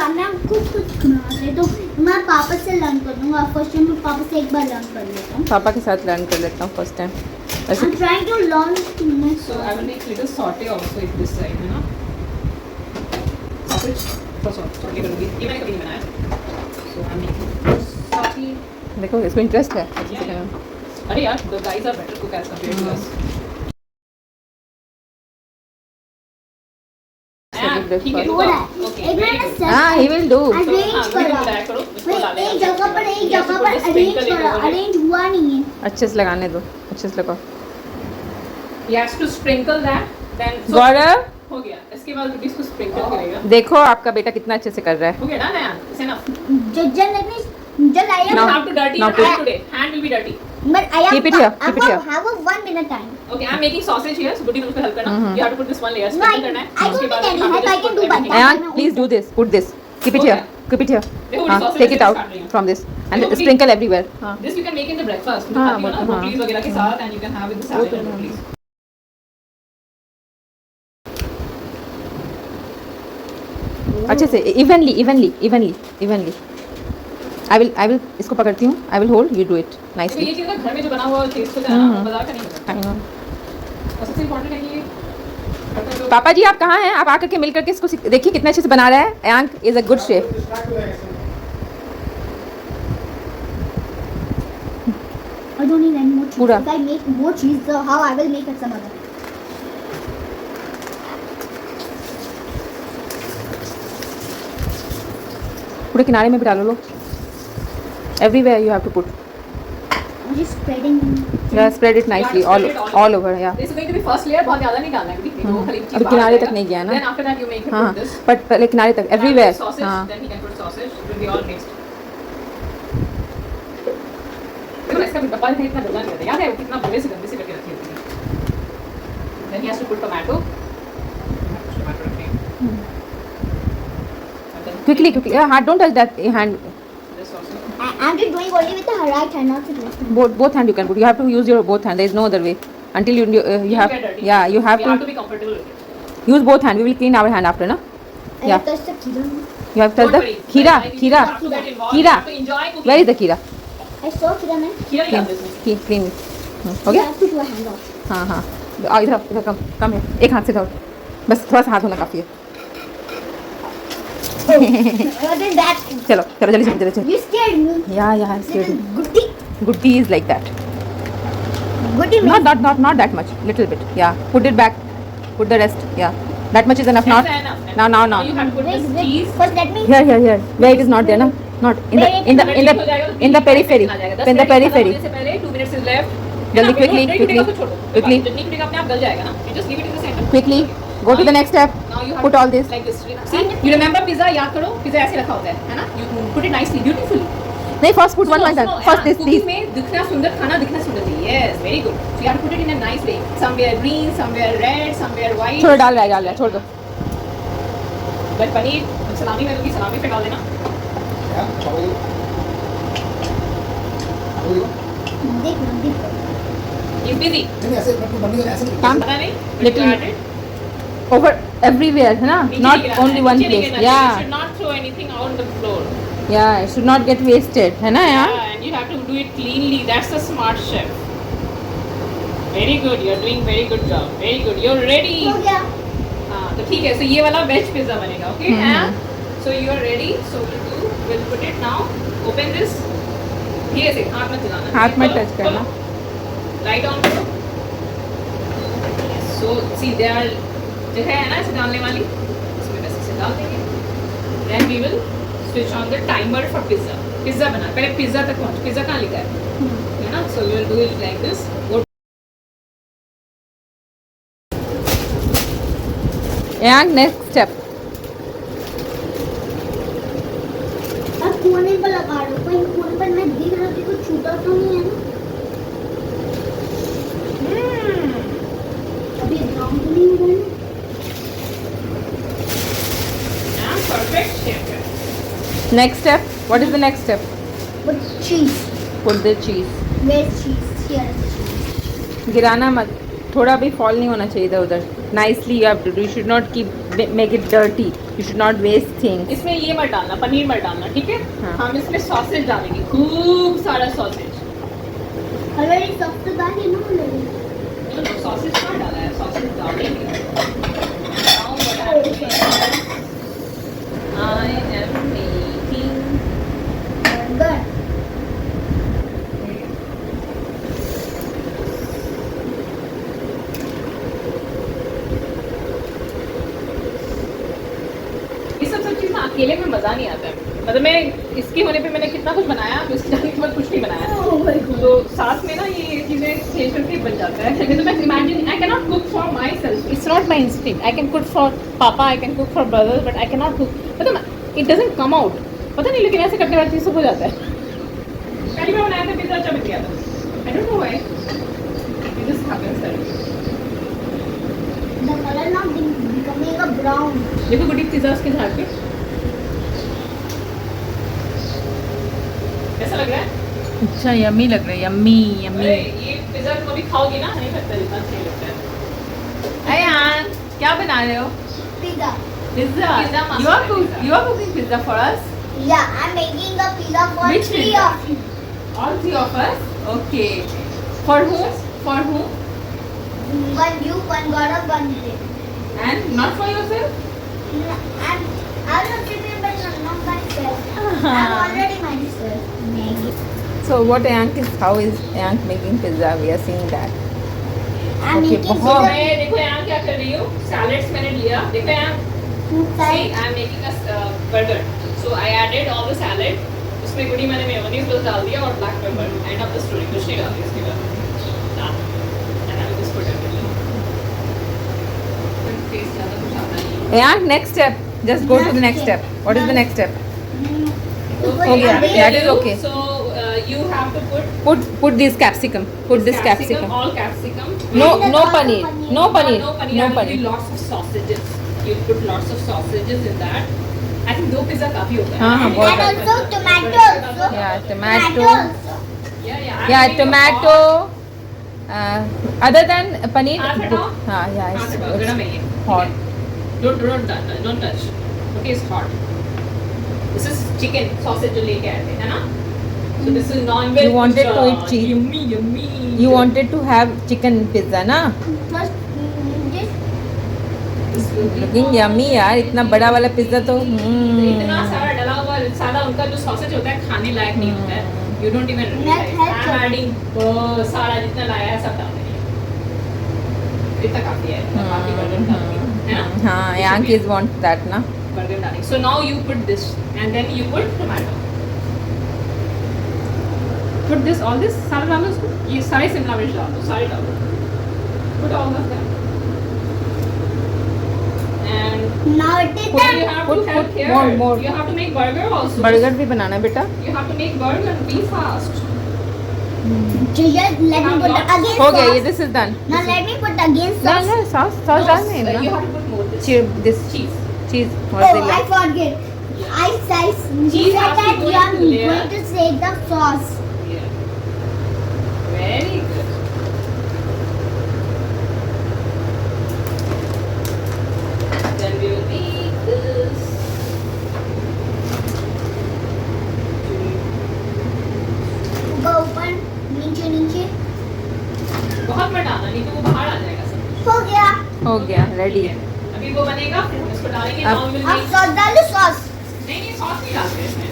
सामने हम कुछ बनाते तो मैं पापा से लर्न कर दूंगा। फर्स्ट टाइम मैं पापा से एक बार लर्न कर लेता हूँ। पापा के साथ लर्न कर लेता हूँ first time. I'm trying to learn to make So I will make little saute also in this side, है ना? Sausage, saute करूँगी। ये मैंने कभी नहीं बनाया। So I'm making saute. देखो इसको इंटरेस्ट है। अरे यार, the guys are better cook as compared to us. ठीक है, थोड़ा okay, एक very मैंने good. हाँ he will do। अरेंज करा। एक जगह पर अरेंज करा, अरेंज हुआ नहीं है। अच्छे से लगाने दो, अच्छे से लगाओ। He has to sprinkle that, then so गौरव हो गया। इसके बाद इसको sprinkle करेगा। देखो आपका बेटा कितना अच्छे से कर रहा है। हो गया ना नया? It's enough. Just let me I You Now- don't have to dirty now your put- hand today. Hand will be dirty. but I Keep it here, keep it here. have a 1 minute time. Okay, I'm making sausage here. So Goody को help करना. You have to put this one layer. No, Sprinkle करना है. I उसके don't बाद need any you have help. to I just can put do by everything. Ayan, please do this. Put this. Keep it here. Keep it here. देखो हाँ, sausage take it कैसे out काट रही हैं। from this and देखो, sprinkle everywhere. हाँ। This you can make in the breakfast. हाँ, खाती हो ना हाँ। broccoli वगैरह के साथ and you can have with the salad and broccoli. अच्छे से इवनली आई विल इसको पकड़ती हूँ। I will hold, you do it देखो नाइसली। ये चीज़ ना घर में जो बना हुआ टेस्ट होता है ना वो बाजार का नहीं होता। I know. और सबसे इम्पोर्टेंट है कि बर्तन जो पापा जी आप कहाँ हैं? आप आकर के मिल करके इसको देखिए कितना अच्छे से बना रहा है। Ayank is a good chef. I don't need any more cheese. पूरा। If I make more cheese, so how I will make it some other. पूरे किनारे में भी डालो लो। Everywhere you have to put. I'm just spreading. Yeah spread it nicely all over. Yeah This is going to be first layer. बहुत ज़्यादा नहीं डालना है क्योंकि वो खाली चीज़ अभी बाहर किनारे आएगा। तक नहीं गया ना। Then after that you make him हाँ put this. बट पहले किनारे तक एवरीवेयर। Sausage. हाँ Then he can put sausage. It will be all mixed. देखो इसका भी डब्बा देखिए इतना गंदा नहीं रहता। याद है वो कितना बुरे से गंदे से करके रखी होती है। Then he has to put tomato. Tomato रखते हैं। And then क्विकली हाँ don't touch that hand. this also. I'm just doing only with the right hand, not with the left hand. both hand you can put. You have to use your both hand. There is no other way until you have get dirty. yeah you have We have to to be comfortable with it. use both hand. We will clean our hand after na. I Yeah. touched the kira. You have touched Don't the worry. खीरा I- I- खीरा you have to get involved. खीरा। You have to enjoy cooking. Where is the खीरा? I saw kira, man. खीरा नहीं डालते इसमें। clean हो You गया। have to do a hand off. हाँ हाँ आओ इधर कम है। एक हाथ से धरो बस थोड़ा सा हाथ होना काफी है। What is that? चलो चलो जल्दी You scared me. yeah Little goody. good tea is like that. Goody means Not that much, little bit. Yeah, put it back, put the rest. Yeah, that much is enough. Not That's enough. now. You have to put wait, this wait. cheese. First let me. Here. Where it is not there, na? Not in the periphery. In the periphery. से पहले 2 minutes is left. जल्दी, quickly. quickly. जितनी quickly अपने आप गल जाएगा ना. You just leave it in the center. Quickly, go to the next step. Now you have Put to all this. like this. See, you remember pizza? याद करो. Pizza ऐसे रखा होता है ना? You put it nicely, beautifully. नहीं, first put one Suno, First this. cooking में दिखना सुंदर, खाना दिखना सुंदर चाहिए. Yes, very good. So you have to put it in a nice way. Somewhere green, somewhere red, somewhere white. छोड़ो डाल रहा है छोड़ दो। But पनीर, सलामी में लगी सलामी पे डाल देना. देख लो, देख लो. He's busy. काम पता नहीं. Little- You add it. over everywhere है ना? नीचे Not नहीं गिराना only है, one नीचे नहीं place. गिराना है. You Yeah, should not throw anything on the floor. it should not get wasted है ना यार? Yeah, and you have to do it cleanly. That's the smart chef. Very good. You're doing very good job. Very good. You're ready. हो गया. हाँ तो ठीक है. So ये वाला वेज पिज्जा बनेगा. Okay. And so you are ready. So we'll put it now. Open this. धीरे से हाथ मत चलाना. हाथ मत खोलो, touch करना. खोलो. Light on करो. So see there are जो है ना इसे डालने वाली इसमें बस इसे डाल देंगे. Then we will switch on the timer for pizza. Pizza बना. पहले पिज्जा तक पहुंच. पिज्जा कहाँ लिखा है ना? So we will do it like this. And next step. अब कोने पर लगा दो. कहीं कोने पर मैं दिख रहा हूँ कुछ छूटा तो नहीं है ना? अभी ब्राउन तो नहीं हो रहा है? Yeah, perfect chef. Next step. What is the next step? But cheese. Put the cheese. Where's cheese? Here is cheese. गिराना मत. थोड़ा भी फॉल नहीं होना चाहिए इधर उधर. Nicely you have to do. You should not keep make it dirty. You should not waste things. इसमें ये मत डालना, पनीर मत डालना, ठीक है? हाँ। हम इसमें सॉसेज डालेंगे, खूब सारा सॉसेज। ऑलरेडी सब तो डाली ना ऑलरेडी। सॉसेज कहाँ डाला है? सॉसेज डालेंगे। I am making burger. ये सब चीज़ ना अकेले में मज़ा नहीं आता है। मतलब मैं इसके होने पे मैंने कितना कुछ बनाया, तो इसके जाने के बाद कुछ नहीं बनाया। Oh my God. तो साथ में ना ये चीज़ें खेल करके बन जाता है। लेकिन तो मैं imagine I can not cook for myself, it's not my instinct. I can cook for papa, I can cook for brother, but I can not cook, मतलब इट डजंट कम आउट, पता नहीं, लेकिन ऐसे करने वाली चीज़ सब हो जाता है। पहली बार बनाया था पिज़्ज़ा, अच्छा बन गया था। I don't know why, it just happens that. The color now becoming a brown. देखो गुड्डी पिज़्ज़ा उसके झाड़ पे कैसा लग रहा है? अच्छा यम्मी लग रहा है, यम्मी अरे ये पिज़्ज़ा तुम अभी खाओगी ना, नहीं लगता जितना सही लगता है। अयान क्या बना रहे हो? Pizza. Pizza. Pizza You are master pizza. you are cooking pizza for us? Yeah, I'm making a pizza for Which three pizza? of you. All three of us? Okay. For whom? For whom? One you, one Gaurav, one Vijay. And not for yourself? And I'm not prepared, but not myself. I'm already myself. Maggie. So what Ayank is, how is Ayank making pizza? We are seeing that. I'm Okay, making बहुत- मैं देखो यहाँ क्या कर रही हूँ, salads मैंने लिया, देखो यहाँ pizza. See, I am making a burger. So I added all the salad. उसमें गुड़ी मैंने मेयोनीज बस डाल दिया और black pepper. End of the story कुछ नहीं डाल दिया इसके बाद। And I will just put everything. Taste ज़्यादा कुछ आता नहीं है। Ayank, next step. Just go to the next step. What is the next step? Okay, yeah, again. that is okay. So you have to put Put this capsicum. Put this capsicum. all capsicum. No And no also paneer. paneer. No paneer. No paneer. No I will paneer. do lots of sausages. You put lots of sausages in that. I think 2 pizza काफी होता है। हाँ, हाँ, बहुत And होता also tomato also. Yeah, tomato. also. Yeah, Yeah, tomato. Other than paneer. हाथ put- हटाओ। हाँ, yeah, हाथ it's, हटाओ, गरम है ये। it's hot. Don't touch. Okay, it's hot. This is chicken sausage जो लेके आए थे, है ना? So this is non-veg. You wanted to pizza. eat cheese. Yummy, yummy. You wanted to have chicken pizza, ना? First, this This will be Looking yummy यार, इतना बड़ा वाला पिज्जा तो इतना सारा डला हुआ सादा उनका जो सॉसेज होता है खाने लायक नहीं होता है। You don't even realize. I'm adding सारा जितना लाया है सब डाल देंगे। इतना काफी है, इतना काफी बर्गर डालूंगी, है ना? हाँ, Ayank is want that ना? बर्गर डालेंगे। So now you put this and then you put tomato. Put this, all this, सारा डालो इसको। ये सारे शिमला मिर्च डाल दो, सारे डाल दो। Put all of them. And now it is you done. have Put- to help put here. more. You have to make burger also. Burger भी बनाना बेटा? You have to make burger. Be fast. Just let me put again हो गया ये, sauce. this is done. Now let me put again ना sauce. ना sauce sauce डाल नहीं You ना? have to put more this. This Cheese. cheese Oh, I mozzarella. forget. I said Cheese has to that go you are into layer. going to say the sauce. Yeah. Very good. Then we will make this. ऊपर ऊपर नीचे नीचे बहुत मत डालना, नहीं तो वो बाहर आ जाएगा सब। हो गया. हो गया ready. अभी वो बनेगा, फिर हम इसको डालेंगे। अब- Now we will अब make- सॉस डालो सॉस. नहीं नहीं सॉस नहीं डालते इसमें।